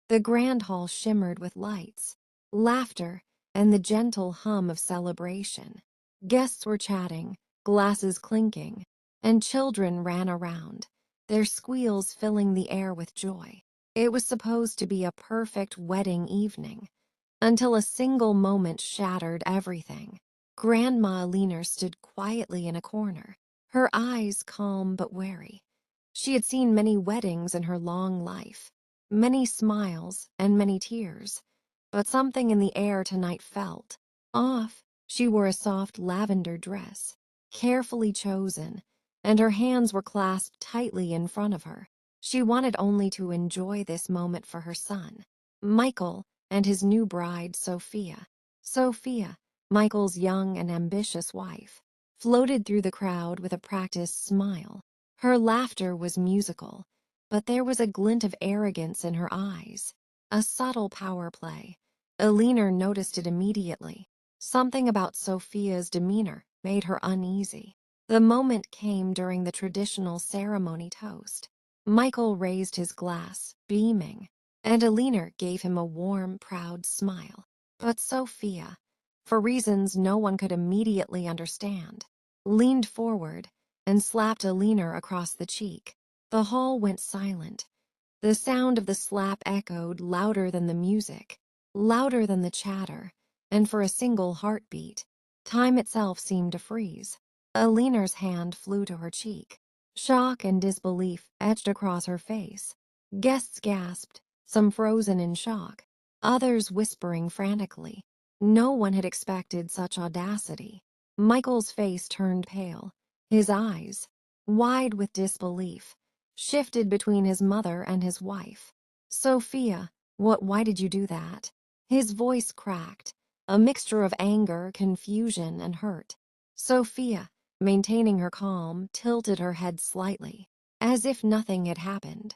The grand hall shimmered with lights, laughter, and the gentle hum of celebration. Guests were chatting, glasses clinking, and children ran around, their squeals filling the air with joy. It was supposed to be a perfect wedding evening, until a single moment shattered everything. Grandma Leaner stood quietly in a corner, her eyes calm but wary. She had seen many weddings in her long life, many smiles and many tears, but something in the air tonight felt off. She wore a soft lavender dress, carefully chosen, and her hands were clasped tightly in front of her. She wanted only to enjoy this moment for her son, Michael, and his new bride, Sophia. Sophia, Michael's young and ambitious wife, floated through the crowd with a practiced smile. Her laughter was musical, but there was a glint of arrogance in her eyes, a subtle power play. Alina noticed it immediately. Something about Sophia's demeanor made her uneasy. The moment came during the traditional ceremony toast. Michael raised his glass, beaming, and Alina gave him a warm, proud smile. But Sophia, for reasons no one could immediately understand, leaned forward and slapped Alina across the cheek. The hall went silent. The sound of the slap echoed louder than the music, louder than the chatter, and for a single heartbeat, time itself seemed to freeze. Alina's hand flew to her cheek. Shock and disbelief etched across her face. Guests gasped, some frozen in shock, others whispering frantically. No one had expected such audacity. Michael's face turned pale, his eyes, wide with disbelief, shifted between his mother and his wife. Sophia, why did you do that? His voice cracked, a mixture of anger, confusion, and hurt. Sophia, maintaining her calm, tilted her head slightly, as if nothing had happened.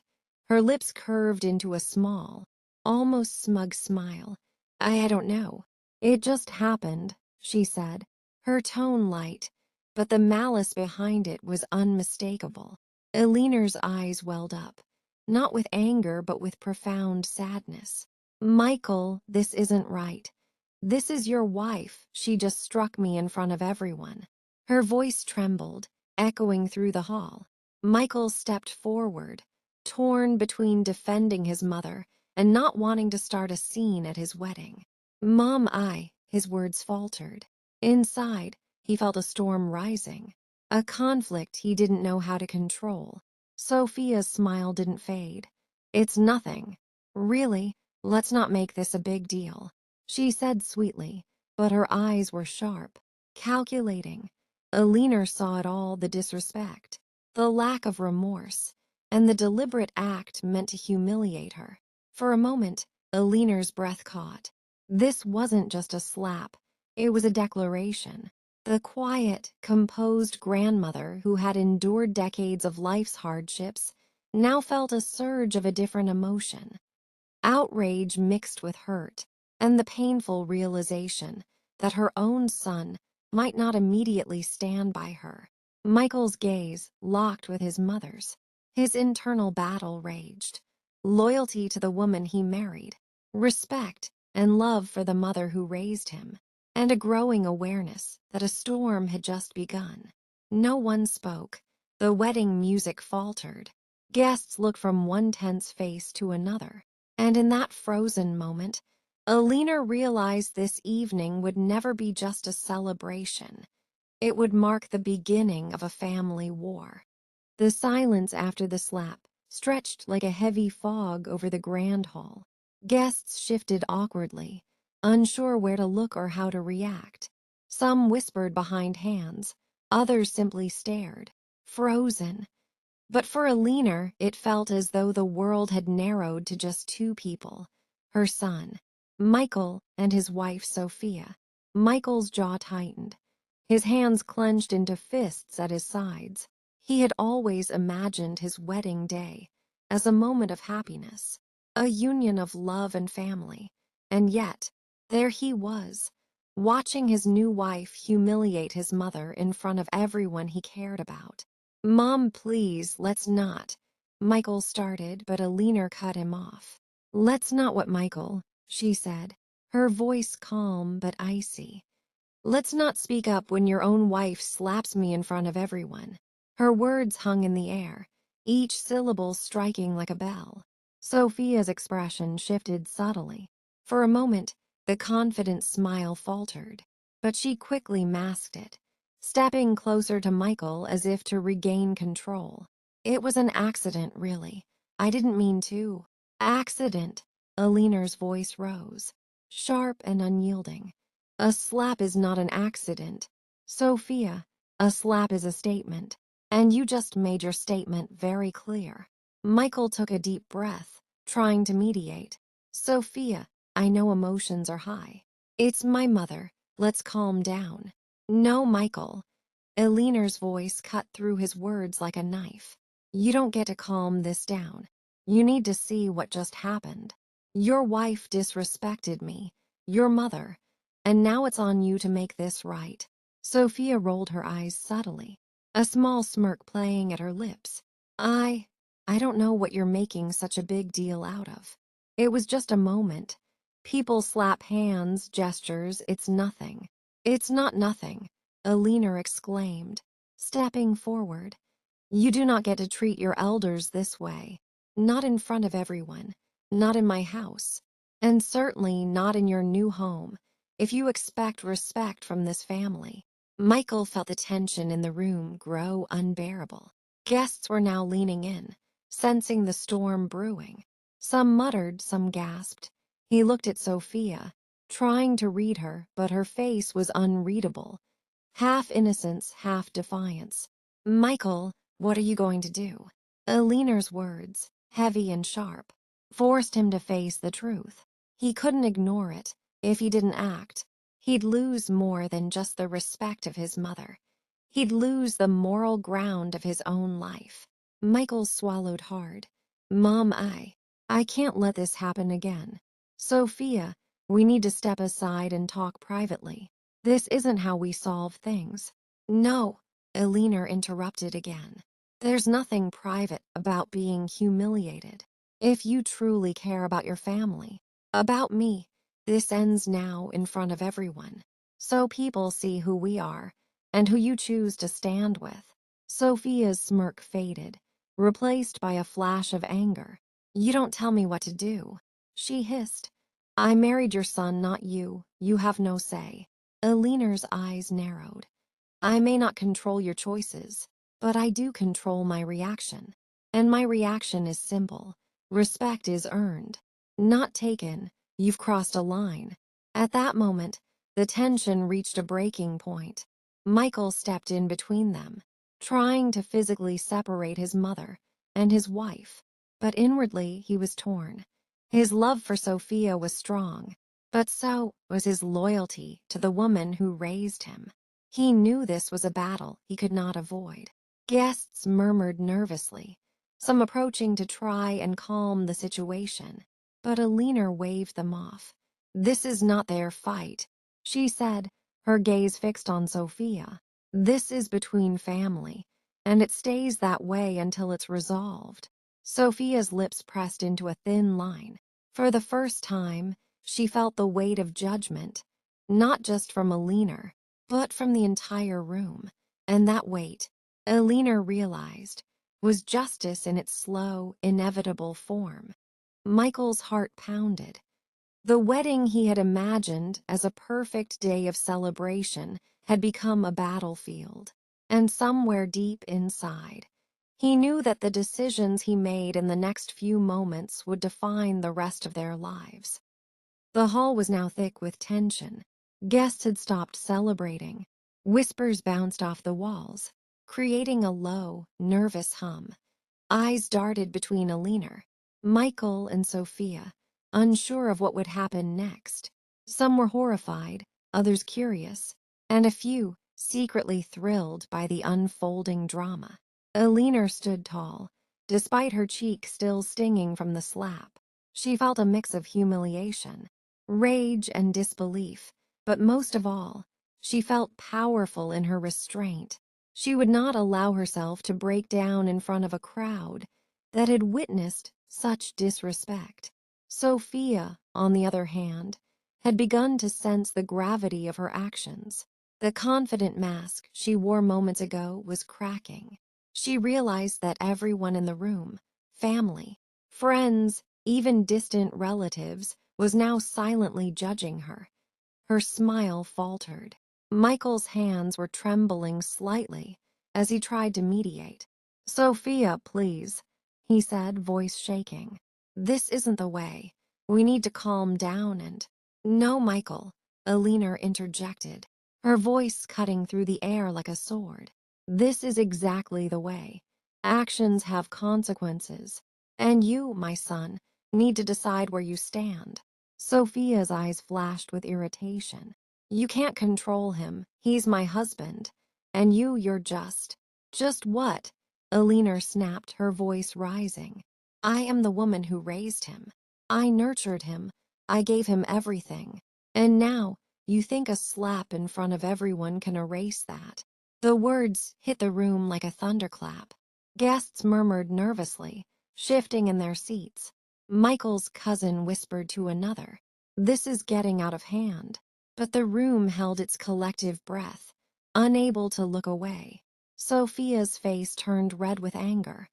Her lips curved into a small, almost smug smile. I don't know. It just happened, she said, her tone light, but the malice behind it was unmistakable. Alina's eyes welled up, not with anger but with profound sadness. Michael, this isn't right. This is your wife. She just struck me in front of everyone. Her voice trembled, echoing through the hall. Michael stepped forward, torn between defending his mother and not wanting to start a scene at his wedding. Mom, his words faltered. Inside, he felt a storm rising, a conflict he didn't know how to control. Sophia's smile didn't fade. It's nothing. Really, let's not make this a big deal, she said sweetly, but her eyes were sharp, calculating. Alina saw it all, the disrespect, the lack of remorse, and the deliberate act meant to humiliate her. For a moment, Alina's breath caught. This wasn't just a slap, it was a declaration. The quiet, composed grandmother who had endured decades of life's hardships now felt a surge of a different emotion. Outrage mixed with hurt, and the painful realization that her own son might not immediately stand by her. Michael's gaze locked with his mother's. His internal battle raged. Loyalty to the woman he married, respect and love for the mother who raised him, and a growing awareness that a storm had just begun. No one spoke. The wedding music faltered. Guests looked from one tense face to another. And in that frozen moment, Alina realized this evening would never be just a celebration. It would mark the beginning of a family war. The silence after the slap stretched like a heavy fog over the grand hall. Guests shifted awkwardly, unsure where to look or how to react. Some whispered behind hands, others simply stared, frozen. But for Alina, it felt as though the world had narrowed to just two people, her son, Michael, and his wife, Sophia. Michael's jaw tightened, his hands clenched into fists at his sides. He had always imagined his wedding day as a moment of happiness, a union of love and family, and yet, there he was, watching his new wife humiliate his mother in front of everyone he cared about. Mom, please, let's not. Michael started, but Alina cut him off. "Let's not what Michael," she said, her voice calm but icy. "Let's not speak up when your own wife slaps me in front of everyone." Her words hung in the air, each syllable striking like a bell. Sophia's expression shifted subtly. For a moment, the confident smile faltered, but she quickly masked it, stepping closer to Michael as if to regain control. "It was an accident, really. I didn't mean to." "Accident," Aliner's voice rose, sharp and unyielding. "A slap is not an accident. Sophia, a slap is a statement, and you just made your statement very clear." Michael took a deep breath, trying to mediate. "Sophia, I know emotions are high. It's my mother. Let's calm down." "No, Michael." Aliner's voice cut through his words like a knife. "You don't get to calm this down. You need to see what just happened. Your wife disrespected me, your mother, and now it's on you to make this right." Sophia rolled her eyes subtly, a small smirk playing at her lips. I don't know what you're making such a big deal out of. It was just a moment. People slap hands, gestures, it's nothing." "It's not nothing," Alina exclaimed, stepping forward. "You do not get to treat your elders this way. Not in front of everyone. Not in my house. And certainly not in your new home, if you expect respect from this family." Michael felt the tension in the room grow unbearable. Guests were now leaning in, sensing the storm brewing. Some muttered, some gasped. He looked at Sophia, trying to read her, but her face was unreadable. Half innocence, half defiance. "Michael, what are you going to do?" Aliner's words, heavy and sharp, forced him to face the truth. He couldn't ignore it. If he didn't act, he'd lose more than just the respect of his mother. He'd lose the moral ground of his own life. Michael swallowed hard. "Mom, I can't let this happen again. Sophia, we need to step aside and talk privately. This isn't how we solve things." "No," Alina interrupted again. "There's nothing private about being humiliated. If you truly care about your family, about me, this ends now in front of everyone. So people see who we are and who you choose to stand with." Sophia's smirk faded, replaced by a flash of anger. "You don't tell me what to do," she hissed. "I married your son, not you. You have no say." Alina's eyes narrowed. "I may not control your choices, but I do control my reaction. And my reaction is simple. Respect is earned, not taken. You've crossed a line." At that moment, the tension reached a breaking point. Michael stepped in between them, trying to physically separate his mother and his wife. But inwardly, he was torn. His love for Sophia was strong, but so was his loyalty to the woman who raised him. He knew this was a battle he could not avoid. Guests murmured nervously, some approaching to try and calm the situation. But Alina waved them off. "This is not their fight," she said, her gaze fixed on Sophia. "This is between family, and it stays that way until it's resolved." Sophia's lips pressed into a thin line. For the first time, she felt the weight of judgment, not just from Alina, but from the entire room. And that weight, Alina realized, was justice in its slow, inevitable form. Michael's heart pounded. The wedding he had imagined as a perfect day of celebration had become a battlefield. And somewhere deep inside, he knew that the decisions he made in the next few moments would define the rest of their lives. The hall was now thick with tension. Guests had stopped celebrating. Whispers bounced off the walls, creating a low, nervous hum. Eyes darted between Alina, Michael, and Sophia, unsure of what would happen next. Some were horrified, others curious, and a few secretly thrilled by the unfolding drama. Alina stood tall, despite her cheek still stinging from the slap. She felt a mix of humiliation, rage, and disbelief, but most of all, she felt powerful in her restraint. She would not allow herself to break down in front of a crowd that had witnessed such disrespect. Sophia, on the other hand, had begun to sense the gravity of her actions. The confident mask she wore moments ago was cracking. She realized that everyone in the room, family, friends, even distant relatives, was now silently judging her. Her smile faltered. Michael's hands were trembling slightly as he tried to mediate. "Sophia, please," he said, voice shaking. "This isn't the way. We need to calm down and—" "No, Michael," Alina interjected, her voice cutting through the air like a sword. "This is exactly the way. Actions have consequences. And you, my son, need to decide where you stand." Sophia's eyes flashed with irritation. "You can't control him. He's my husband. And you're just—" "Just what?" Alina snapped, her voice rising. "I am the woman who raised him. I nurtured him. I gave him everything. And now, you think a slap in front of everyone can erase that?" The words hit the room like a thunderclap. Guests murmured nervously, shifting in their seats. Michael's cousin whispered to another, "This is getting out of hand." But the room held its collective breath, unable to look away. Sophia's face turned red with anger.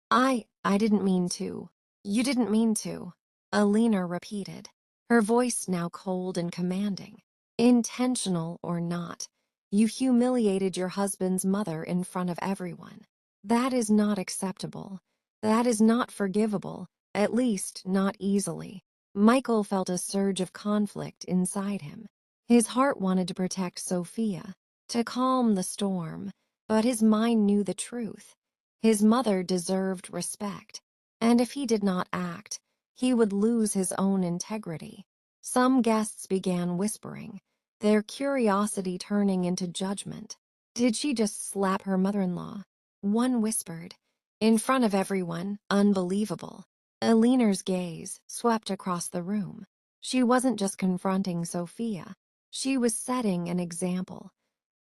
I didn't mean to." "You didn't mean to," Alina repeated, her voice now cold and commanding. "Intentional or not, you humiliated your husband's mother in front of everyone. That is not acceptable. That is not forgivable, at least not easily." Michael felt a surge of conflict inside him. His heart wanted to protect Sophia, to calm the storm, but his mind knew the truth. His mother deserved respect, and if he did not act, he would lose his own integrity. Some guests began whispering, their curiosity turning into judgment. Did she just slap her mother-in-law? One whispered, "In front of everyone, unbelievable." Alina's gaze swept across the room. She wasn't just confronting Sophia. She was setting an example.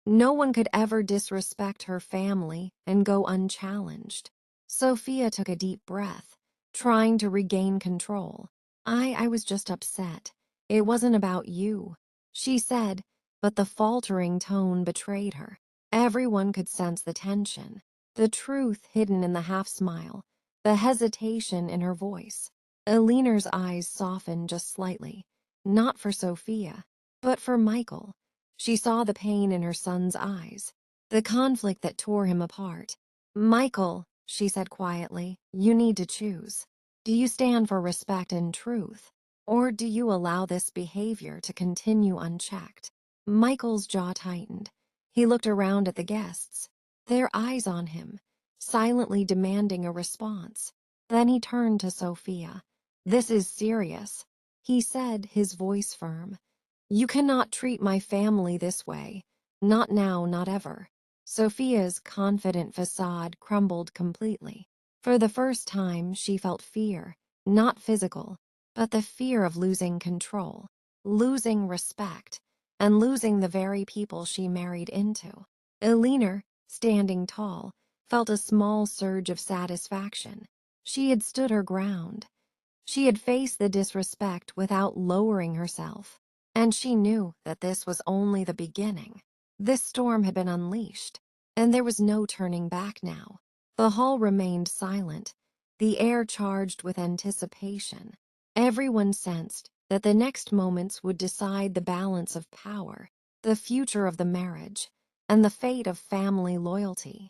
No one could ever disrespect her family and go unchallenged. Sophia took a deep breath, trying to regain control. I was just upset. It wasn't about you," she said, but the faltering tone betrayed her. Everyone could sense the tension, the truth hidden in the half-smile, the hesitation in her voice. Alina's eyes softened just slightly, not for Sophia, but for Michael. She saw the pain in her son's eyes, the conflict that tore him apart. "Michael," she said quietly, "you need to choose. Do you stand for respect and truth, or do you allow this behavior to continue unchecked?" Michael's jaw tightened. He looked around at the guests, their eyes on him, silently demanding a response. Then he turned to Sophia. "This is serious," he said, his voice firm. "You cannot treat my family this way. Not now, not ever." Sophia's confident facade crumbled completely. For the first time, she felt fear, not physical, but the fear of losing control, losing respect, and losing the very people she married into. Alina, standing tall, felt a small surge of satisfaction. She had stood her ground. She had faced the disrespect without lowering herself. And she knew that this was only the beginning. This storm had been unleashed, and there was no turning back now. The hall remained silent, the air charged with anticipation. Everyone sensed that the next moments would decide the balance of power, the future of the marriage, and the fate of family loyalty.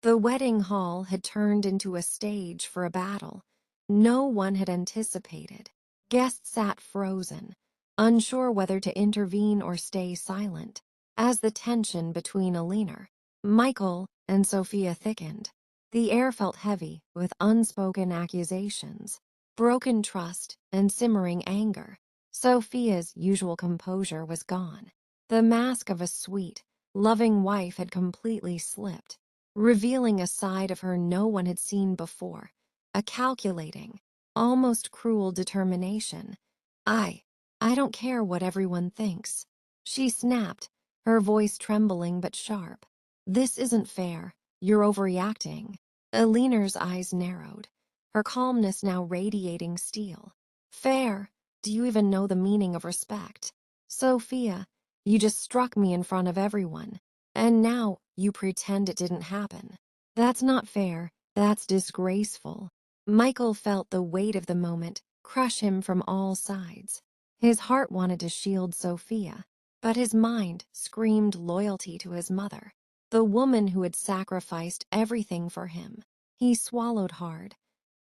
The wedding hall had turned into a stage for a battle no one had anticipated. Guests sat frozen, unsure whether to intervene or stay silent, as the tension between Alina, Michael, and Sophia thickened. The air felt heavy with unspoken accusations, broken trust, and simmering anger. Sophia's usual composure was gone. The mask of a sweet, loving wife had completely slipped, revealing a side of her no one had seen before, a calculating, almost cruel determination. I, I don't care what everyone thinks," she snapped, her voice trembling but sharp. "This isn't fair. You're overreacting." Alina's eyes narrowed, her calmness now radiating steel. Fair? Do you even know the meaning of respect? Sophia, you just struck me in front of everyone. And now you pretend it didn't happen. That's not fair. That's disgraceful. Michael felt the weight of the moment crush him from all sides. His heart wanted to shield Sophia, but his mind screamed loyalty to his mother, the woman who had sacrificed everything for him. He swallowed hard.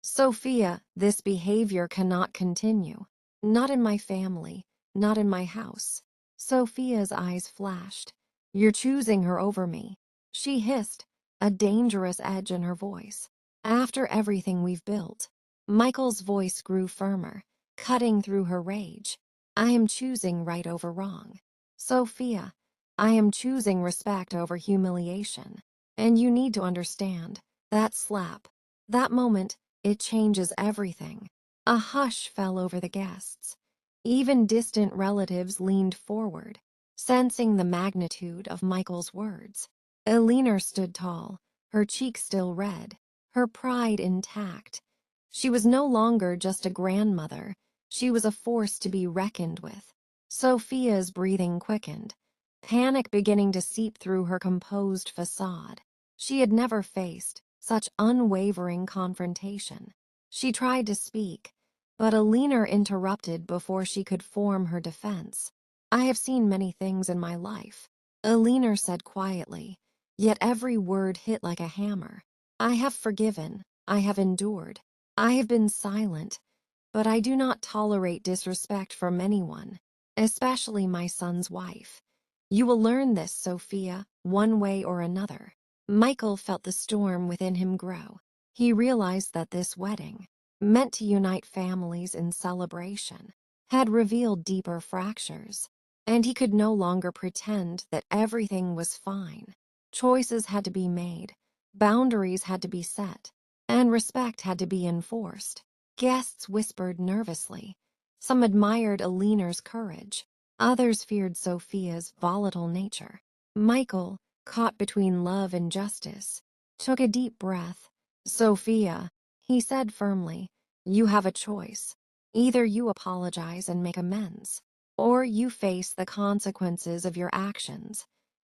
Sophia, this behavior cannot continue. Not in my family, not in my house. Sophia's eyes flashed. You're choosing her over me. She hissed, a dangerous edge in her voice. After everything we've built. Michael's voice grew firmer, cutting through her rage. I am choosing right over wrong. Sophia, I am choosing respect over humiliation. And you need to understand, that slap, that moment, it changes everything. A hush fell over the guests. Even distant relatives leaned forward, sensing the magnitude of Michael's words. Eleanor stood tall, her cheeks still red, her pride intact. She was no longer just a grandmother, she was a force to be reckoned with. Sophia's breathing quickened, panic beginning to seep through her composed facade. She had never faced such unwavering confrontation. She tried to speak, but Eleanor interrupted before she could form her defense. I have seen many things in my life, Eleanor said quietly, yet every word hit like a hammer. I have forgiven, I have endured, I have been silent, but I do not tolerate disrespect from anyone, especially my son's wife. You will learn this, Sophia, one way or another. Michael felt the storm within him grow. He realized that this wedding, meant to unite families in celebration, had revealed deeper fractures, and he could no longer pretend that everything was fine. Choices had to be made, boundaries had to be set, and respect had to be enforced. Guests whispered nervously. Some admired Eleanor's courage, others feared Sophia's volatile nature. Michael, caught between love and justice, took a deep breath. Sophia, he said firmly, you have a choice. Either you apologize and make amends, or you face the consequences of your actions.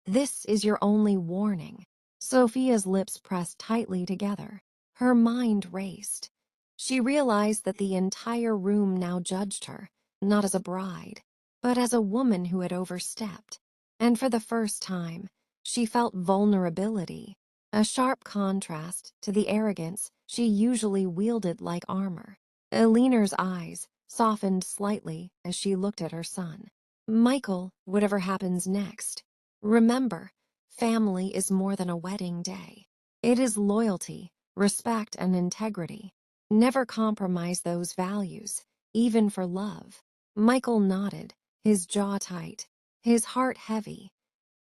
This is your only warning. Sophia's lips pressed tightly together. Her mind raced. She realized that the entire room now judged her, not as a bride, but as a woman who had overstepped. And for the first time, she felt vulnerability, a sharp contrast to the arrogance she usually wielded like armor. Eleanor's eyes softened slightly as she looked at her son. Michael, whatever happens next, remember, family is more than a wedding day. It is loyalty, respect, and integrity. Never compromise those values, even for love. Michael nodded, his jaw tight, his heart heavy.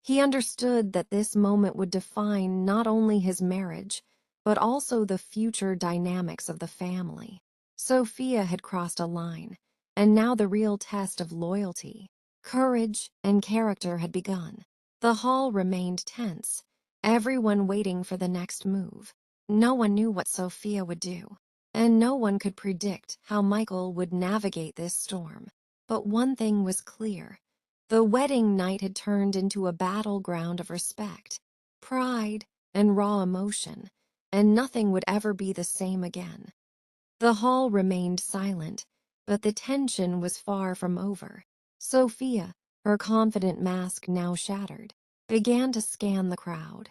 He understood that this moment would define not only his marriage, but also the future dynamics of the family. Sophia had crossed a line, and now the real test of loyalty, courage, and character had begun. The hall remained tense, everyone waiting for the next move. No one knew what Sophia would do, and no one could predict how Michael would navigate this storm. But one thing was clear. The wedding night had turned into a battleground of respect, pride, and raw emotion, and nothing would ever be the same again. The hall remained silent, but the tension was far from over. Sophia, her confident mask now shattered, began to scan the crowd.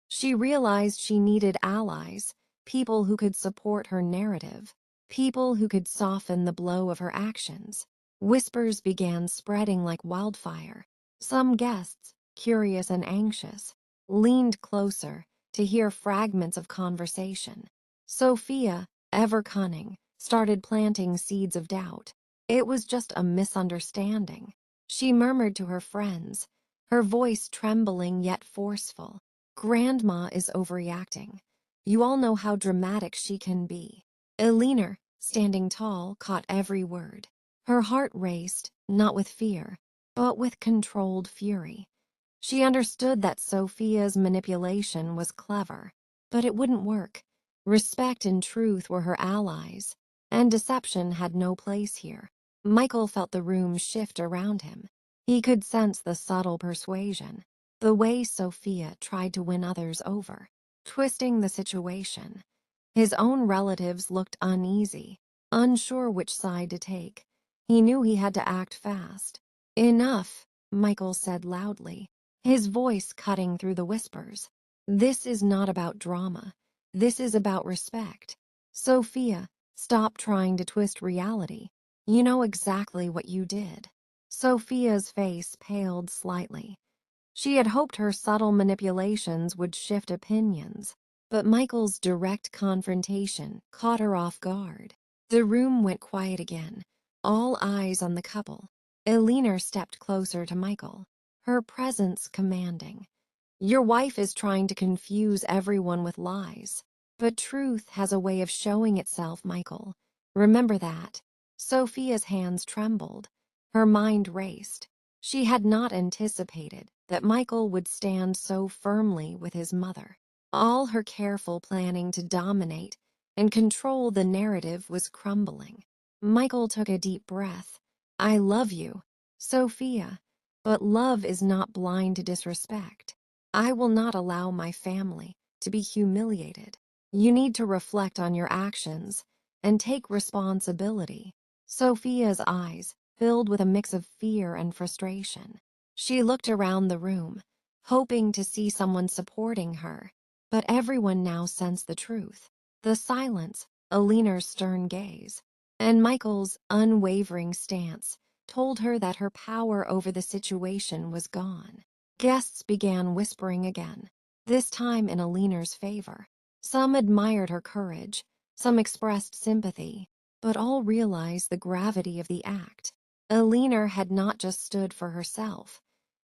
She realized she needed allies, people who could support her narrative, people who could soften the blow of her actions. Whispers began spreading like wildfire. Some guests, curious and anxious, leaned closer to hear fragments of conversation. Sophia, ever cunning, started planting seeds of doubt. It was just a misunderstanding. She murmured to her friends, her voice trembling yet forceful. Grandma is overreacting. You all know how dramatic she can be. Eleanor, standing tall, caught every word. Her heart raced, not with fear, but with controlled fury. She understood that Sophia's manipulation was clever, but it wouldn't work. Respect and truth were her allies. and deception had no place here. Michael felt the room shift around him. He could sense the subtle persuasion, the way Sophia tried to win others over, twisting the situation. His own relatives looked uneasy, unsure which side to take. He knew he had to act fast. "Enough," Michael said loudly, his voice cutting through the whispers. "This is not about drama. This is about respect. Sophia, stop trying to twist reality. You know exactly what you did." Sophia's face paled slightly. She had hoped her subtle manipulations would shift opinions, but Michael's direct confrontation caught her off guard. The room went quiet again, all eyes on the couple. Elinor stepped closer to Michael, her presence commanding. "Your wife is trying to confuse everyone with lies, but truth has a way of showing itself, Michael. Remember that." Sophia's hands trembled. Her mind raced. She had not anticipated that Michael would stand so firmly with his mother. All her careful planning to dominate and control the narrative was crumbling. Michael took a deep breath. "I love you, Sophia, but love is not blind to disrespect. I will not allow my family to be humiliated. You need to reflect on your actions and take responsibility." Sophia's eyes filled with a mix of fear and frustration. She looked around the room, hoping to see someone supporting her, but everyone now sensed the truth. The silence, Eleanor's stern gaze, and Michael's unwavering stance told her that her power over the situation was gone. Guests began whispering again, this time in Eleanor's favor. Some admired her courage, some expressed sympathy, but all realized the gravity of the act. Eleanor had not just stood for herself.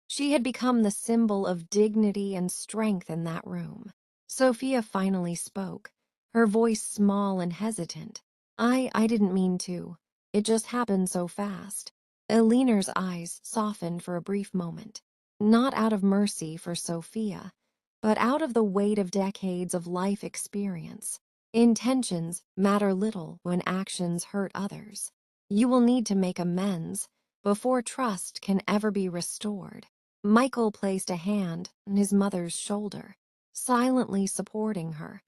She had become the symbol of dignity and strength in that room. Sophia finally spoke, her voice small and hesitant. I didn't mean to. It just happened so fast." Eleanor's eyes softened for a brief moment, not out of mercy for Sophia, but out of the weight of decades of life experience. Intentions matter little when actions hurt others. You will need to make amends before trust can ever be restored. Michael placed a hand on his mother's shoulder, silently supporting her.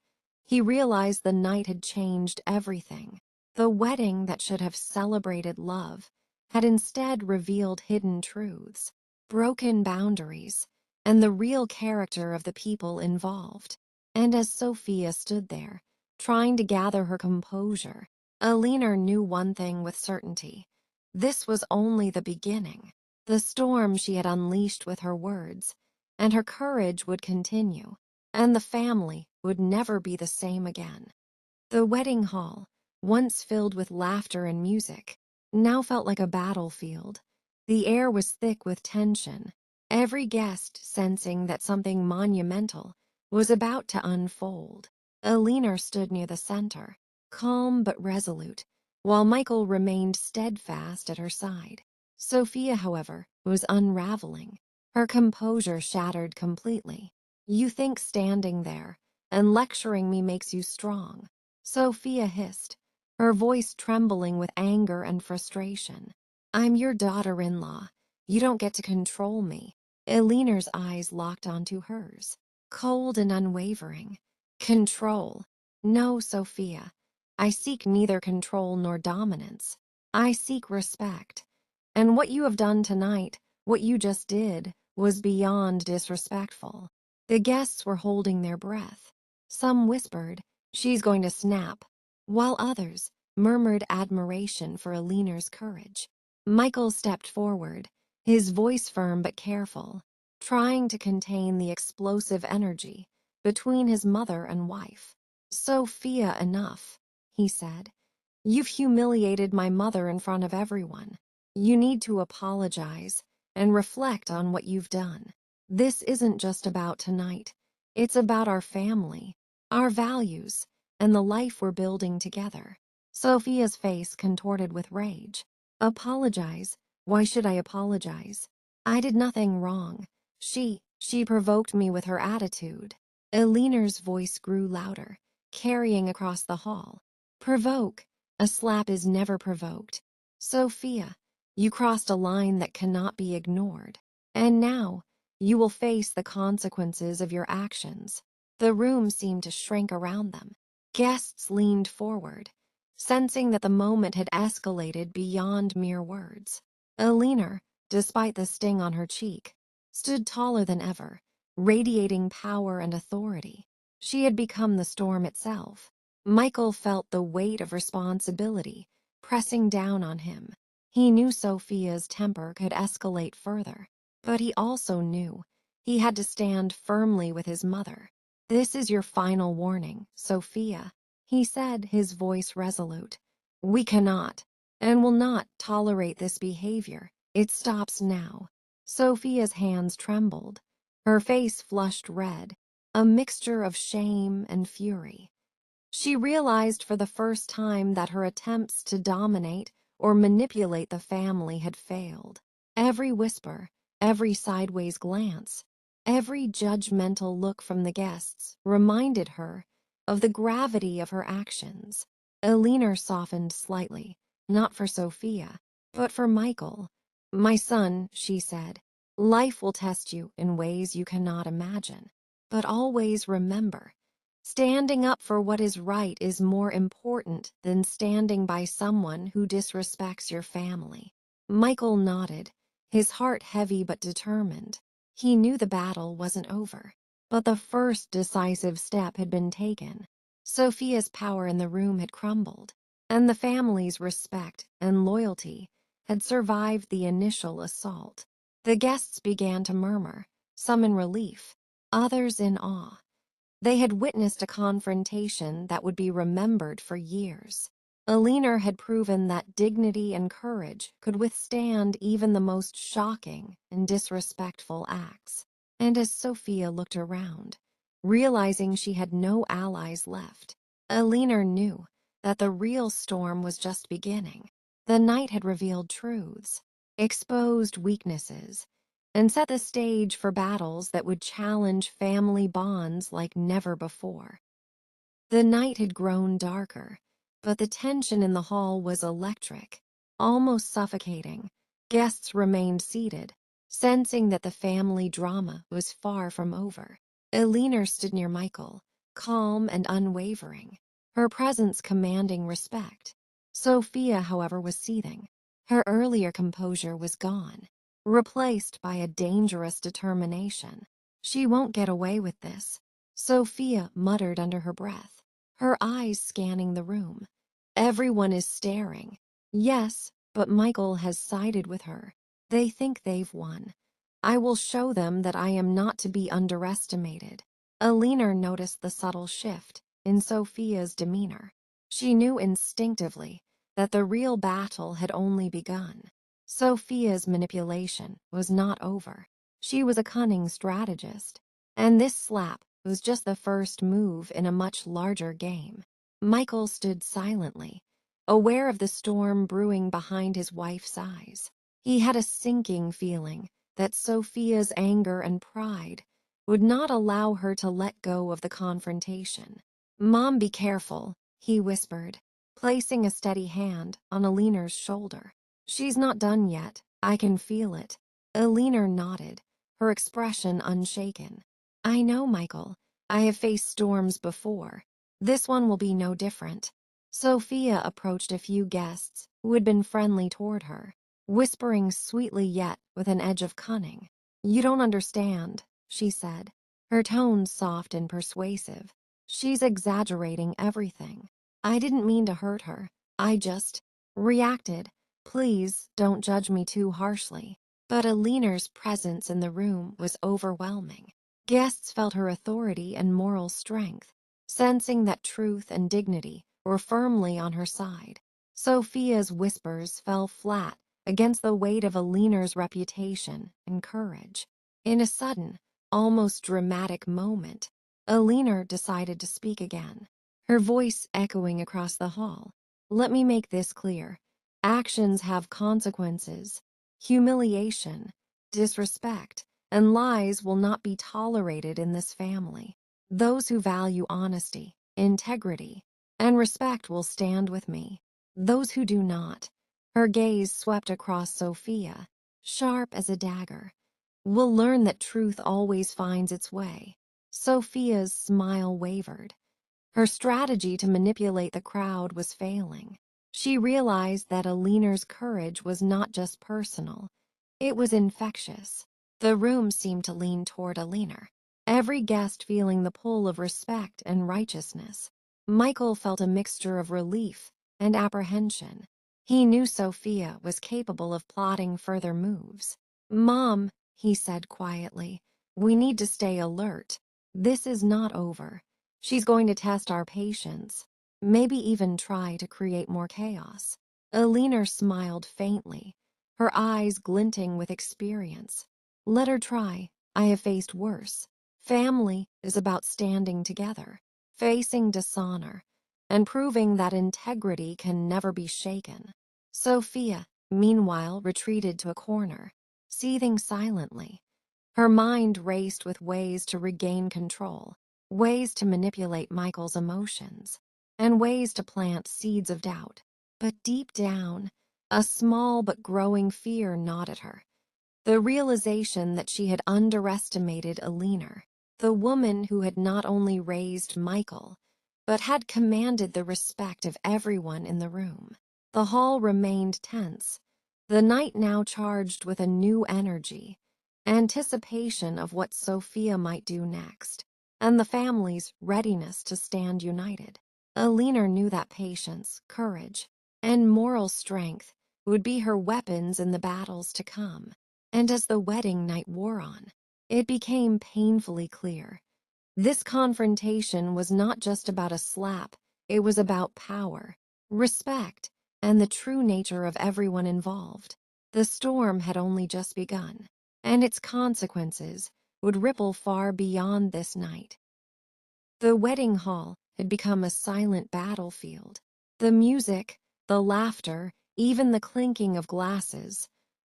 He realized the night had changed everything. The wedding that should have celebrated love had instead revealed hidden truths, broken boundaries, and the real character of the people involved. And as Sophia stood there, trying to gather her composure, Eleanor knew one thing with certainty. This was only the beginning. The storm she had unleashed with her words, and her courage would continue, and the family would never be the same again. The wedding hall, once filled with laughter and music, now felt like a battlefield. The air was thick with tension, every guest sensing that something monumental was about to unfold. Eleanor stood near the center, calm but resolute, while Michael remained steadfast at her side. Sophia, however, was unraveling, her composure shattered completely. "You think standing there and lecturing me makes you strong," Sophia hissed, her voice trembling with anger and frustration. "I'm your daughter-in-law. You don't get to control me." Eleanor's eyes locked onto hers, cold and unwavering. "Control? No, Sophia. I seek neither control nor dominance. I seek respect. And what you have done tonight, what you just did, was beyond disrespectful." The guests were holding their breath. Some whispered, "She's going to snap," while others murmured admiration for Eleanor's courage. Michael stepped forward, his voice firm but careful, trying to contain the explosive energy between his mother and wife. "Sophia, enough," he said. "You've humiliated my mother in front of everyone. You need to apologize and reflect on what you've done. This isn't just about tonight. It's about our family, our values, and the life we're building together." Sophia's face contorted with rage. "Apologize? Why should I apologize? I did nothing wrong. She provoked me with her attitude." Eleanor's voice grew louder, carrying across the hall. "Provoke? A slap is never provoked. Sophia, you crossed a line that cannot be ignored. And now, you will face the consequences of your actions. The room seemed to shrink around them. Guests leaned forward, sensing that the moment had escalated beyond mere words. Alina, despite the sting on her cheek, stood taller than ever, radiating power and authority. She had become the storm itself. Michael felt the weight of responsibility pressing down on him. He knew Sophia's temper could escalate further, but he also knew he had to stand firmly with his mother. "This is your final warning, Sophia," he said, his voice resolute. "We cannot and will not tolerate this behavior. It stops now." Sophia's hands trembled. Her face flushed red, a mixture of shame and fury. She realized for the first time that her attempts to dominate or manipulate the family had failed. Every whisper, every sideways glance, every judgmental look from the guests reminded her of the gravity of her actions. Alina softened slightly, not for Sophia, but for Michael. "My son," she said, "life will test you in ways you cannot imagine. But always remember, standing up for what is right is more important than standing by someone who disrespects your family." Michael nodded, his heart heavy but determined. He knew the battle wasn't over, but the first decisive step had been taken. Sophia's power in the room had crumbled, and the family's respect and loyalty had survived the initial assault. The guests began to murmur, some in relief, others in awe. They had witnessed a confrontation that would be remembered for years. Alina had proven that dignity and courage could withstand even the most shocking and disrespectful acts. And as Sophia looked around, realizing she had no allies left, Alina knew that the real storm was just beginning. The night had revealed truths, exposed weaknesses, and set the stage for battles that would challenge family bonds like never before. The night had grown darker, but the tension in the hall was electric, almost suffocating. Guests remained seated, sensing that the family drama was far from over. Alina stood near Michael, calm and unwavering, her presence commanding respect. Sophia, however, was seething. Her earlier composure was gone, replaced by a dangerous determination. "She won't get away with this," Sophia muttered under her breath, her eyes scanning the room. "Everyone is staring." "Yes, but Michael has sided with her. They think they've won. I will show them that I am not to be underestimated." Alina noticed the subtle shift in Sophia's demeanor. She knew instinctively that the real battle had only begun. Sophia's manipulation was not over. She was a cunning strategist, and this slap was just the first move in a much larger game. Michael stood silently, aware of the storm brewing behind his wife's eyes. He had a sinking feeling that Sophia's anger and pride would not allow her to let go of the confrontation. "Mom, be careful," he whispered, placing a steady hand on Alina's shoulder. "She's not done yet. I can feel it." Alina nodded, her expression unshaken. "I know, Michael. I have faced storms before. This one will be no different." Sophia approached a few guests who had been friendly toward her, whispering sweetly yet with an edge of cunning. "You don't understand," she said, her tone soft and persuasive. "She's exaggerating everything. I didn't mean to hurt her. I just reacted. Please don't judge me too harshly." But Alina's presence in the room was overwhelming. Guests felt her authority and moral strength, sensing that truth and dignity were firmly on her side. Sophia's whispers fell flat against the weight of Alina's reputation and courage. In a sudden, almost dramatic moment, Alina decided to speak again, her voice echoing across the hall. "Let me make this clear. Actions have consequences. Humiliation, disrespect, and lies will not be tolerated in this family. Those who value honesty, integrity, and respect will stand with me." those who do not. Her gaze swept across Sophia, sharp as a dagger, will learn that truth always finds its way. Sophia's smile wavered. Her strategy to manipulate the crowd was failing. She realized that Aliner's courage was not just personal, it was infectious. The room seemed to lean toward Aliner, every guest feeling the pull of respect and righteousness. Michael felt a mixture of relief and apprehension. He knew Sophia was capable of plotting further moves. "Mom," he said quietly, "we need to stay alert. This is not over. She's going to test our patience, maybe even try to create more chaos." Aliner smiled faintly, her eyes glinting with experience. "Let her try. I have faced worse. Family is about standing together, facing dishonor, and proving that integrity can never be shaken." Sophia, meanwhile, retreated to a corner, seething silently. Her mind raced with ways to regain control, ways to manipulate Michael's emotions, and ways to plant seeds of doubt. But deep down, a small but growing fear gnawed at her. The realization that she had underestimated Aliner, the woman who had not only raised Michael, but had commanded the respect of everyone in the room. The hall remained tense, the night now charged with a new energy, anticipation of what Sophia might do next, and the family's readiness to stand united. Aliner knew that patience, courage, and moral strength would be her weapons in the battles to come. And as the wedding night wore on, it became painfully clear. This confrontation was not just about a slap, it was about power, respect, and the true nature of everyone involved. The storm had only just begun, and its consequences would ripple far beyond this night. The wedding hall had become a silent battlefield. The music, the laughter, even the clinking of glasses,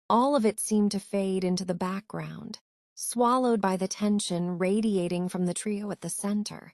all of it seemed to fade into the background, swallowed by the tension radiating from the trio at the center.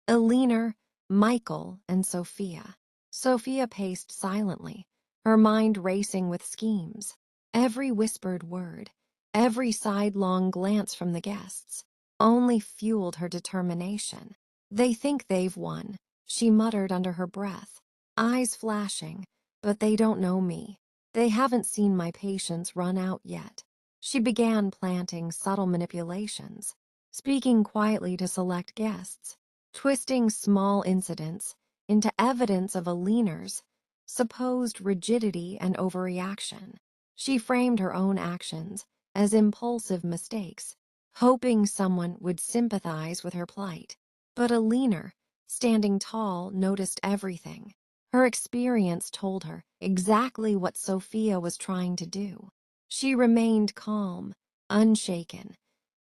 Aliner, Michael, and Sophia. Sophia paced silently, her mind racing with schemes. Every whispered word, every sidelong glance from the guests, only fueled her determination. "They think they've won," she muttered under her breath, eyes flashing, "but they don't know me. They haven't seen my patience run out yet." She began planting subtle manipulations, speaking quietly to select guests, twisting small incidents into evidence of Aliner's supposed rigidity and overreaction. She framed her own actions as impulsive mistakes, hoping someone would sympathize with her plight. But Aliner, standing tall, noticed everything. Her experience told her exactly what Sophia was trying to do. She remained calm, unshaken,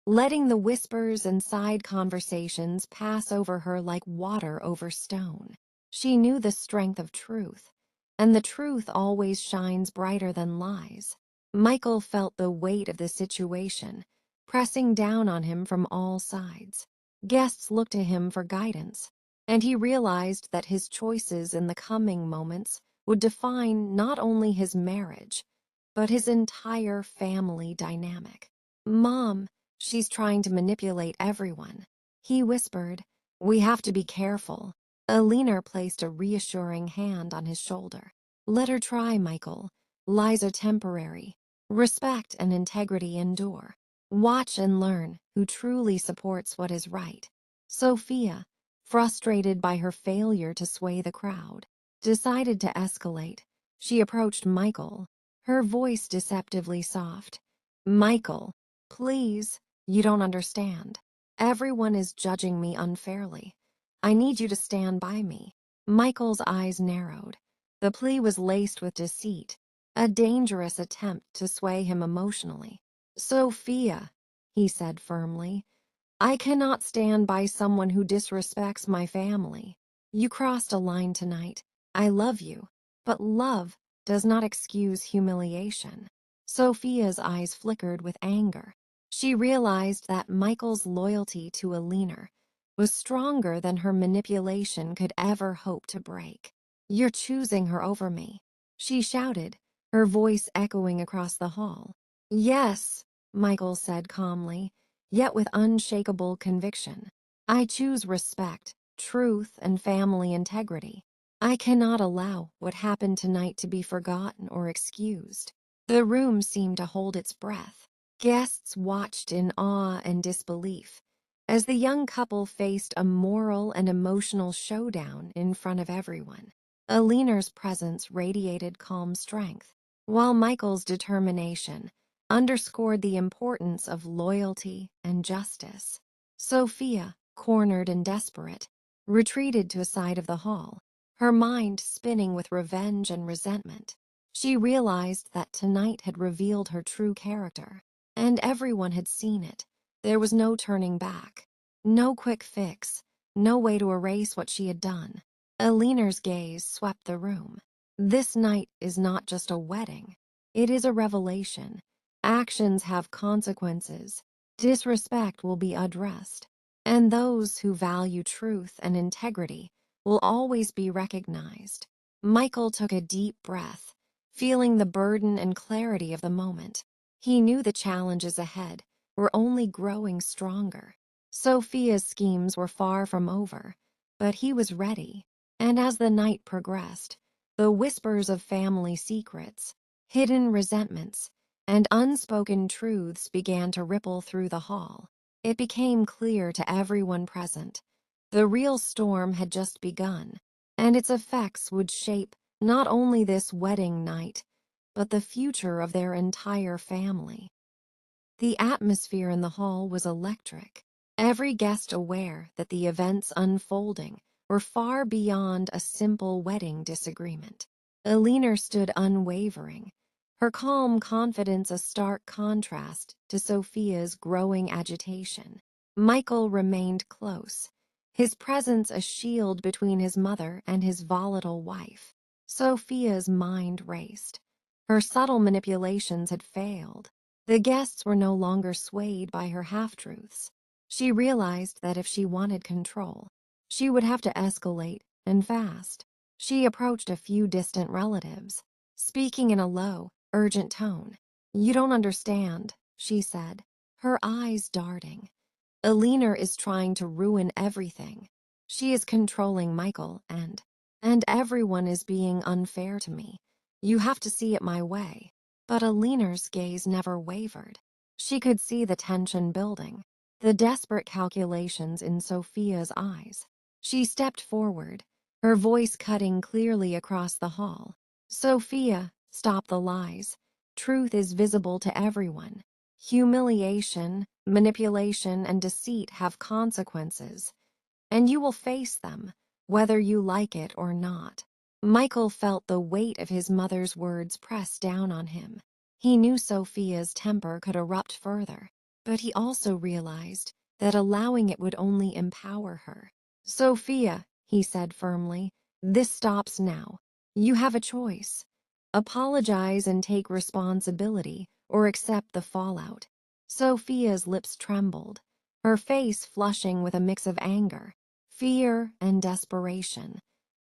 letting the whispers and side conversations pass over her like water over stone. She knew the strength of truth, and the truth always shines brighter than lies. Michael felt the weight of the situation, pressing down on him from all sides. Guests looked to him for guidance, and he realized that his choices in the coming moments would define not only his marriage, but his entire family dynamic. "Mom, she's trying to manipulate everyone," he whispered. "We have to be careful." Aliner placed a reassuring hand on his shoulder. "Let her try, Michael. Lies are temporary. Respect and integrity endure. Watch and learn who truly supports what is right." Sophia, frustrated by her failure to sway the crowd, decided to escalate. She approached Michael, her voice deceptively soft. "Michael, please, you don't understand. Everyone is judging me unfairly. I need you to stand by me." Michael's eyes narrowed. The plea was laced with deceit, a dangerous attempt to sway him emotionally. "Sophia," he said firmly, "I cannot stand by someone who disrespects my family. You crossed a line tonight. I love you, but love does not excuse humiliation." Sophia's eyes flickered with anger. She realized that Michael's loyalty to Aliner was stronger than her manipulation could ever hope to break. You're choosing her over me," she shouted, her voice echoing across the hall. "Yes," Michael said calmly, yet with unshakable conviction. "I choose respect, truth, and family integrity. I cannot allow what happened tonight to be forgotten or excused." The room seemed to hold its breath. Guests watched in awe and disbelief as the young couple faced a moral and emotional showdown in front of everyone. Alina's presence radiated calm strength, while Michael's determination underscored the importance of loyalty and justice. Sophia, cornered and desperate, retreated to a side of the hall, her mind spinning with revenge and resentment. She realized that tonight had revealed her true character, and everyone had seen it. There was no turning back, no quick fix, no way to erase what she had done. Alina's gaze swept the room. This night is not just a wedding. It is a revelation. Actions have consequences. Disrespect will be addressed. And those who value truth and integrity will always be recognized. Michael took a deep breath, feeling the burden and clarity of the moment. He knew the challenges ahead were only growing stronger. Sophia's schemes were far from over, but he was ready. And as the night progressed, the whispers of family secrets, hidden resentments, and unspoken truths began to ripple through the hall. It became clear to everyone present. The real storm had just begun, and its effects would shape not only this wedding night, but the future of their entire family. The atmosphere in the hall was electric, every guest aware that the events unfolding were far beyond a simple wedding disagreement. Alina stood unwavering, her calm confidence a stark contrast to Sophia's growing agitation. Michael remained close, his presence a shield between his mother and his volatile wife. Sophia's mind raced. Her subtle manipulations had failed. The guests were no longer swayed by her half-truths. She realized that if she wanted control, she would have to escalate, and fast. She approached a few distant relatives, speaking in a low, urgent tone. "You don't understand," she said, her eyes darting. "Alina is trying to ruin everything. She is controlling Michael and everyone is being unfair to me. You have to see it my way." But Alina's gaze never wavered. She could see the tension building, the desperate calculations in Sophia's eyes. She stepped forward, her voice cutting clearly across the hall. "Sophia, stop the lies. Truth is visible to everyone. Humiliation, manipulation, and deceit have consequences, and you will face them, whether you like it or not." Michael felt the weight of his mother's words press down on him. He knew Sophia's temper could erupt further, but he also realized that allowing it would only empower her. "Sophia," he said firmly, "this stops now. You have a choice. Apologize and take responsibility, or accept the fallout." Sophia's lips trembled, her face flushing with a mix of anger, fear, and desperation.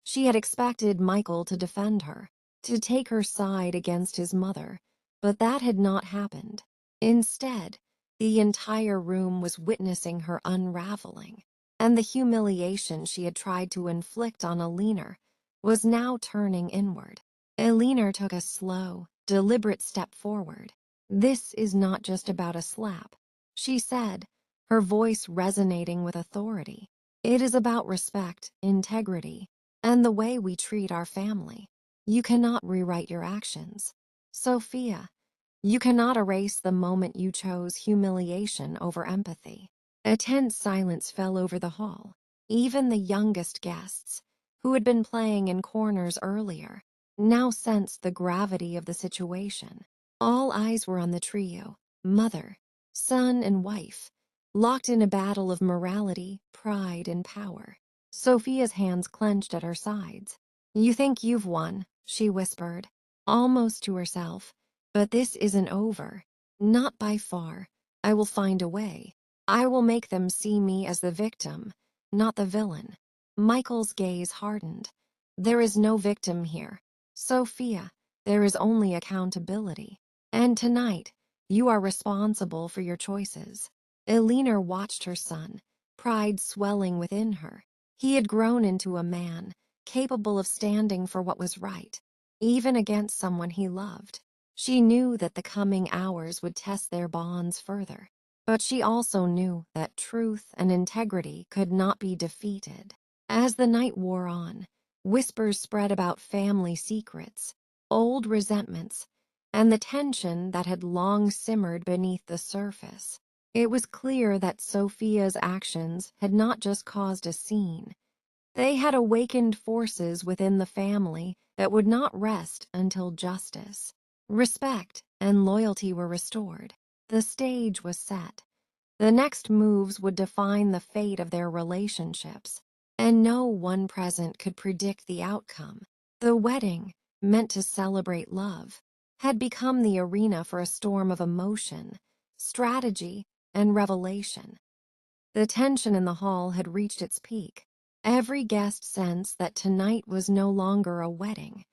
She had expected Michael to defend her, to take her side against his mother, but that had not happened. Instead, the entire room was witnessing her unraveling, and the humiliation she had tried to inflict on Alina was now turning inward. Alina took a slow, deliberate step forward. "This is not just about a slap," she said, her voice resonating with authority. "It is about respect, integrity, and the way we treat our family. You cannot rewrite your actions. Sophia, you cannot erase the moment you chose humiliation over empathy." A tense silence fell over the hall. Even the youngest guests, who had been playing in corners earlier, now sensed the gravity of the situation. All eyes were on the trio, mother, son, and wife, locked in a battle of morality, pride, and power. Sophia's hands clenched at her sides. "You think you've won," she whispered, almost to herself, "but this isn't over. Not by far. I will find a way. I will make them see me as the victim, not the villain." Michael's gaze hardened, There is no victim here. Sophia, there is only accountability. And tonight, you are responsible for your choices. Elinor watched her son, pride swelling within her. He had grown into a man, capable of standing for what was right, even against someone he loved. She knew that the coming hours would test their bonds further, but she also knew that truth and integrity could not be defeated. As the night wore on, whispers spread about family secrets, old resentments, and the tension that had long simmered beneath the surface. It was clear that Sophia's actions had not just caused a scene. They had awakened forces within the family that would not rest until justice, respect, and loyalty were restored. The stage was set. The next moves would define the fate of their relationships, and no one present could predict the outcome. The wedding, meant to celebrate love, had become the arena for a storm of emotion, strategy, and revelation. The tension in the hall had reached its peak. Every guest sensed that tonight was no longer a wedding.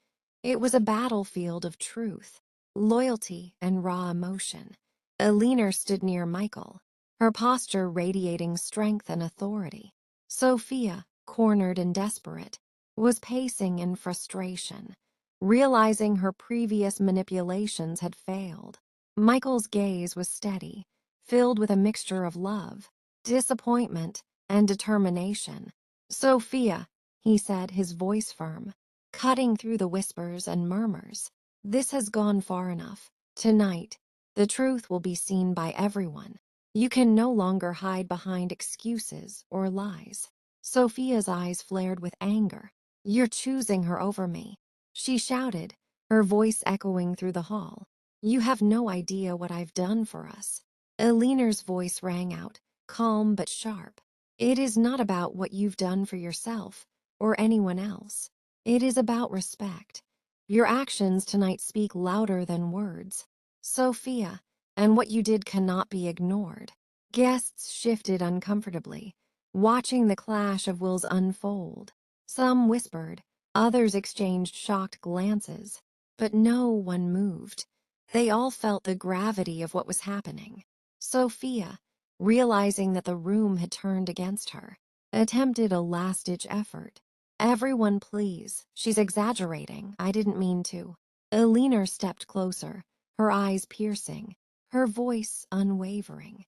It was a battlefield of truth, loyalty, and raw emotion. Elinor stood near Michael, her posture radiating strength and authority. Sophia, cornered and desperate, was pacing in frustration, realizing her previous manipulations had failed. Michael's gaze was steady, filled with a mixture of love, disappointment, and determination. "Sophia," he said, his voice firm, cutting through the whispers and murmurs. "This has gone far enough. Tonight, the truth will be seen by everyone. You can no longer hide behind excuses or lies." Sophia's eyes flared with anger. "You're choosing her over me," she shouted, her voice echoing through the hall. "You have no idea what I've done for us." Elinor's voice rang out, calm but sharp. "It is not about what you've done for yourself or anyone else. It is about respect. Your actions tonight speak louder than words, Sophia, and what you did cannot be ignored." Guests shifted uncomfortably, watching the clash of wills unfold. Some whispered, others exchanged shocked glances, but no one moved. They all felt the gravity of what was happening. Sophia, realizing that the room had turned against her, attempted a last-ditch effort. "Everyone, please. She's exaggerating. I didn't mean to." Elinor stepped closer, her eyes piercing, her voice unwavering.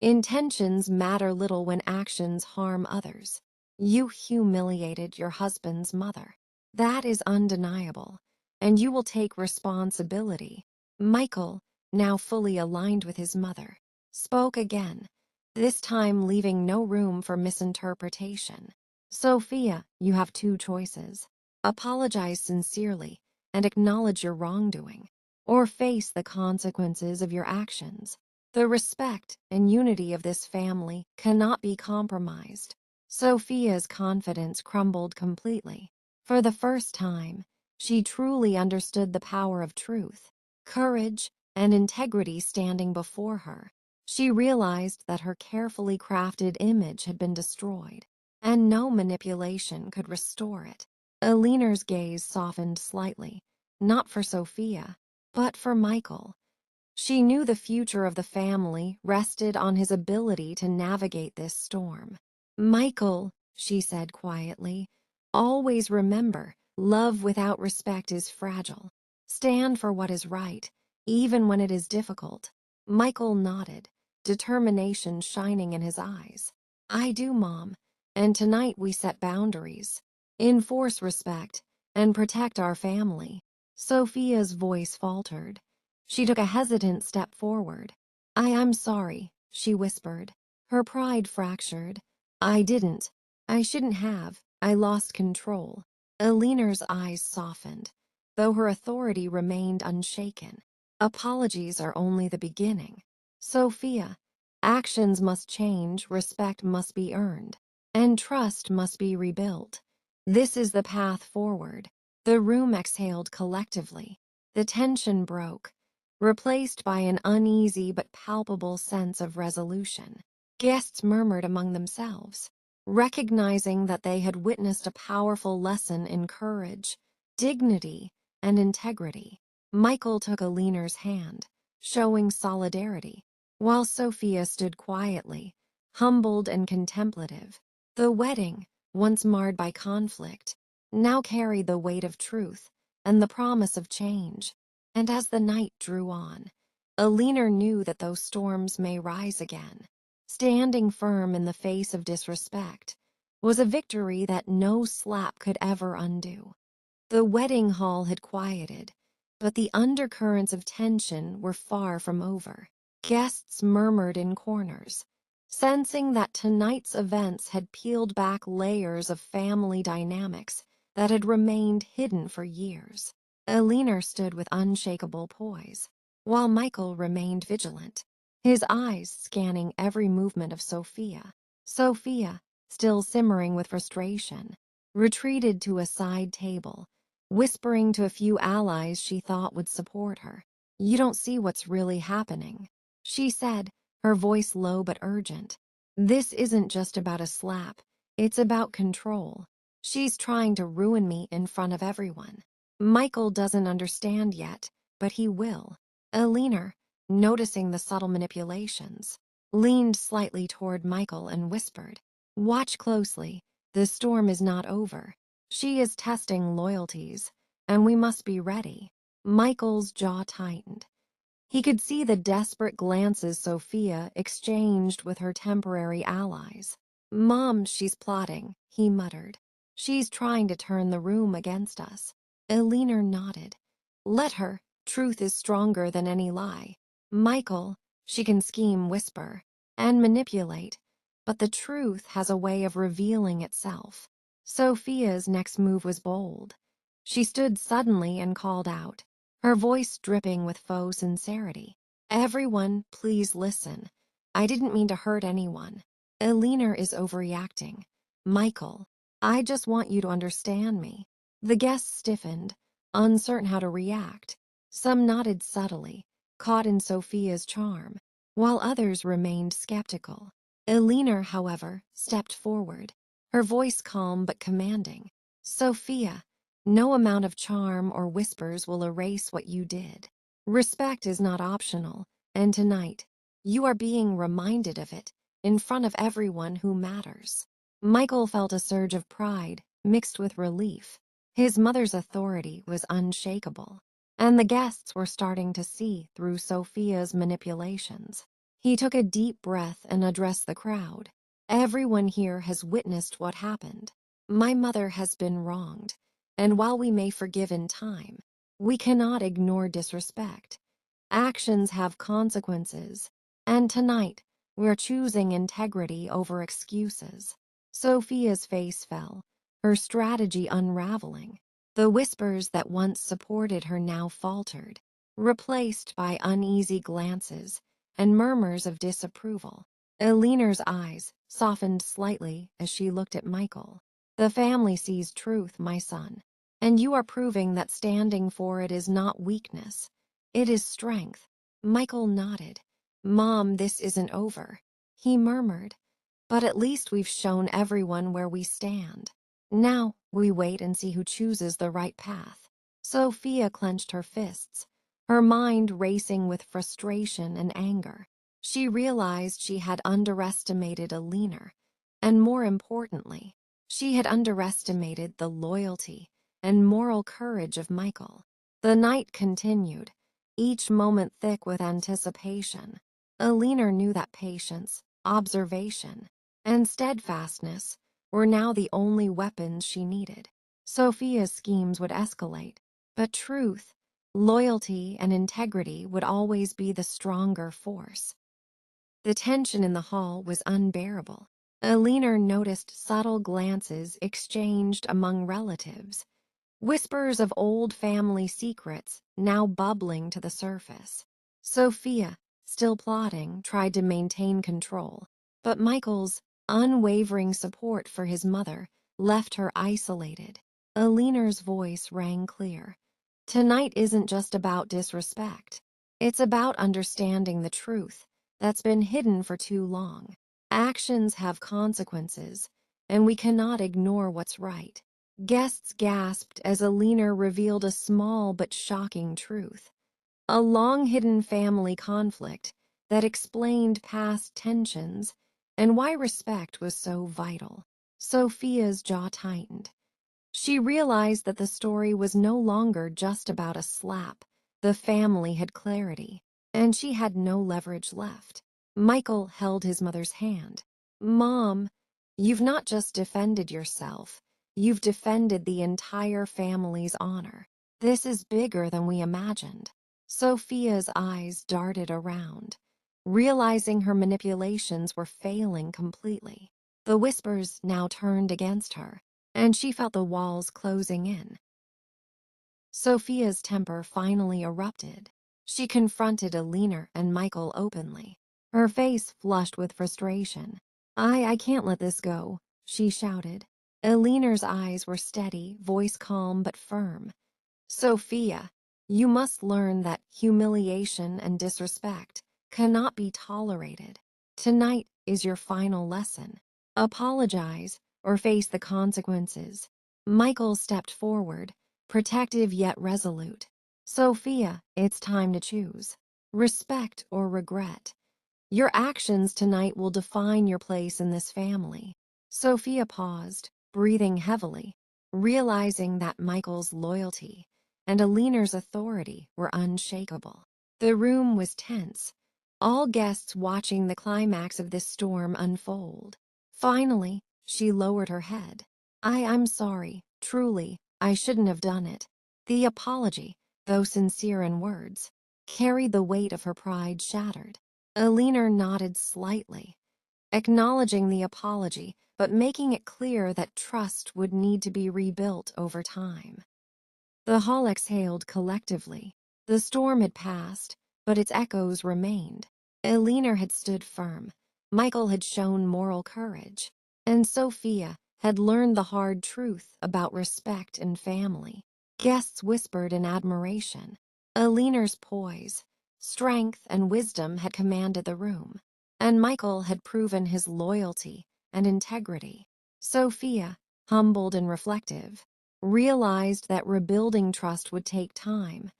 "Intentions matter little when actions harm others. You humiliated your husband's mother. That is undeniable, and you will take responsibility." Michael, now fully aligned with his mother, spoke again, this time leaving no room for misinterpretation. "Sophia, you have two choices. Apologize sincerely and acknowledge your wrongdoing, or face the consequences of your actions. The respect and unity of this family cannot be compromised." Sophia's confidence crumbled completely. For the first time, she truly understood the power of truth, courage, and integrity standing before her. She realized that her carefully crafted image had been destroyed, and no manipulation could restore it. Elinor's gaze softened slightly, not for Sophia, but for Michael. She knew the future of the family rested on his ability to navigate this storm. "Michael," she said quietly, "always remember, love without respect is fragile. Stand for what is right, even when it is difficult." Michael nodded, determination shining in his eyes. "I do, Mom, and tonight we set boundaries, enforce respect, and protect our family." Sophia's voice faltered. She took a hesitant step forward. I'm sorry," she whispered, her pride fractured. "I didn't. I shouldn't have. I lost control." Elinor's eyes softened, though her authority remained unshaken. "Apologies are only the beginning. Sophia, actions must change, respect must be earned, and trust must be rebuilt. This is the path forward." The room exhaled collectively. The tension broke, replaced by an uneasy but palpable sense of resolution. Guests murmured among themselves, Recognizing that they had witnessed a powerful lesson in courage, dignity, and integrity, Michael took Aliner's hand, showing solidarity, while Sophia stood quietly, humbled and contemplative. The wedding, once marred by conflict, now carried the weight of truth and the promise of change. And as the night drew on, Aliner knew that those storms may rise again. Standing firm in the face of disrespect was a victory that no slap could ever undo. The wedding hall had quieted, but the undercurrents of tension were far from over. Guests murmured in corners, sensing that tonight's events had peeled back layers of family dynamics that had remained hidden for years. Aliner stood with unshakable poise, while Michael remained vigilant, his eyes scanning every movement of Sophia. Sophia, still simmering with frustration, retreated to a side table, whispering to a few allies she thought would support her. "You don't see what's really happening," she said, her voice low but urgent. "This isn't just about a slap, it's about control. She's trying to ruin me in front of everyone." Michael doesn't understand yet, but he will. Aliner, noticing the subtle manipulations, leaned slightly toward Michael and whispered, "Watch closely, the storm is not over. She is testing loyalties, and we must be ready." Michael's jaw tightened. He could see the desperate glances Sophia exchanged with her temporary allies. "Mom, she's plotting," he muttered. "She's trying to turn the room against us." Aliner nodded. "Let her. Truth is stronger than any lie." "Michael, she can scheme, whisper, and manipulate, but the truth has a way of revealing itself." Sophia's next move was bold. She stood suddenly and called out, her voice dripping with faux sincerity. "Everyone, please listen. I didn't mean to hurt anyone. Aliner is overreacting. Michael, I just want you to understand me." The guests stiffened, uncertain how to react. Some nodded subtly, caught in Sophia's charm, while others remained skeptical. Aliner, however, stepped forward, her voice calm but commanding. "Sophia, no amount of charm or whispers will erase what you did. Respect is not optional, and tonight, you are being reminded of it in front of everyone who matters." Michael felt a surge of pride mixed with relief. His mother's authority was unshakable, and the guests were starting to see through Sophia's manipulations. He took a deep breath and addressed the crowd. "Everyone here has witnessed what happened. My mother has been wronged, and while we may forgive in time, we cannot ignore disrespect. Actions have consequences, and tonight we're choosing integrity over excuses." Sophia's face fell, her strategy unraveling. The whispers that once supported her now faltered, replaced by uneasy glances and murmurs of disapproval. Aliner's eyes softened slightly as she looked at Michael. "The family sees truth, my son, and you are proving that standing for it is not weakness, it is strength." Michael nodded. "Mom, this isn't over," he murmured, "but at least we've shown everyone where we stand. Now we wait and see who chooses the right path." Sophia clenched her fists, her mind racing with frustration and anger. She realized she had underestimated Aliner, and more importantly, she had underestimated the loyalty and moral courage of Michael. The night continued, each moment thick with anticipation. Aliner knew that patience, observation, and steadfastness were now the only weapons she needed. Sophia's schemes would escalate, but truth, loyalty, and integrity would always be the stronger force. The tension in the hall was unbearable. Aliner noticed subtle glances exchanged among relatives, whispers of old family secrets now bubbling to the surface. Sophia, still plotting, tried to maintain control, but Michael's unwavering support for his mother left her isolated. Aliner's voice rang clear. "Tonight isn't just about disrespect. It's about understanding the truth that's been hidden for too long. Actions have consequences, and we cannot ignore what's right. Guests gasped as Alina revealed a small but shocking truth. A long-hidden family conflict that explained past tensions and why respect was so vital. Sophia's jaw tightened. She realized that the story was no longer just about a slap. The family had clarity, and she had no leverage left. Michael held his mother's hand. "Mom, you've not just defended yourself, you've defended the entire family's honor. This is bigger than we imagined." Sophia's eyes darted around, realizing her manipulations were failing completely. The whispers now turned against her, and she felt the walls closing in. Sophia's temper finally erupted. She confronted Alina and Michael openly, her face flushed with frustration. I can't let this go," she shouted. Alina's eyes were steady, voice calm but firm. "Sophia, you must learn that humiliation and disrespect cannot be tolerated. Tonight is your final lesson. Apologize or face the consequences." Michael stepped forward, protective yet resolute. "Sophia, it's time to choose. Respect or regret. Your actions tonight will define your place in this family." Sophia paused, breathing heavily, realizing that Michael's loyalty and Alina's authority were unshakable. The room was tense, all guests watching the climax of this storm unfold. Finally, she lowered her head. I'm sorry, truly, I shouldn't have done it." The apology, though sincere in words, carried the weight of her pride shattered. Alina nodded slightly, acknowledging the apology but making it clear that trust would need to be rebuilt over time. The hall exhaled collectively. The storm had passed, but its echoes remained. Alina had stood firm, Michael had shown moral courage, and Sophia had learned the hard truth about respect and family. Guests whispered in admiration. Alina's poise, strength, and wisdom had commanded the room, and Michael had proven his loyalty and integrity. Sophia, humbled and reflective, realized that rebuilding trust would take time,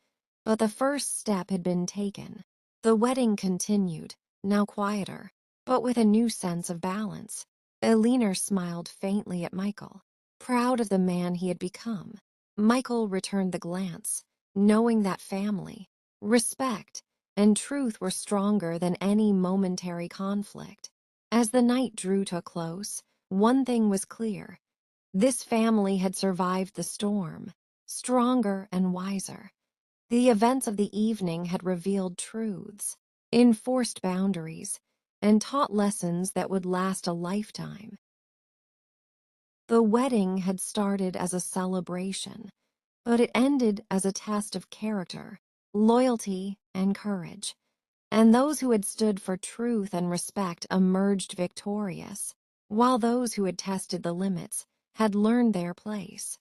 but the first step had been taken. The wedding continued, now quieter, but with a new sense of balance. Alina smiled faintly at Michael, proud of the man he had become. Michael returned the glance, knowing that family, respect, and truth were stronger than any momentary conflict. As the night drew to a close, one thing was clear. This family had survived the storm, stronger and wiser. The events of the evening had revealed truths, enforced boundaries, and taught lessons that would last a lifetime. The wedding had started as a celebration, but it ended as a test of character, loyalty, and courage. And those who had stood for truth and respect emerged victorious, while those who had tested the limits had learned their place.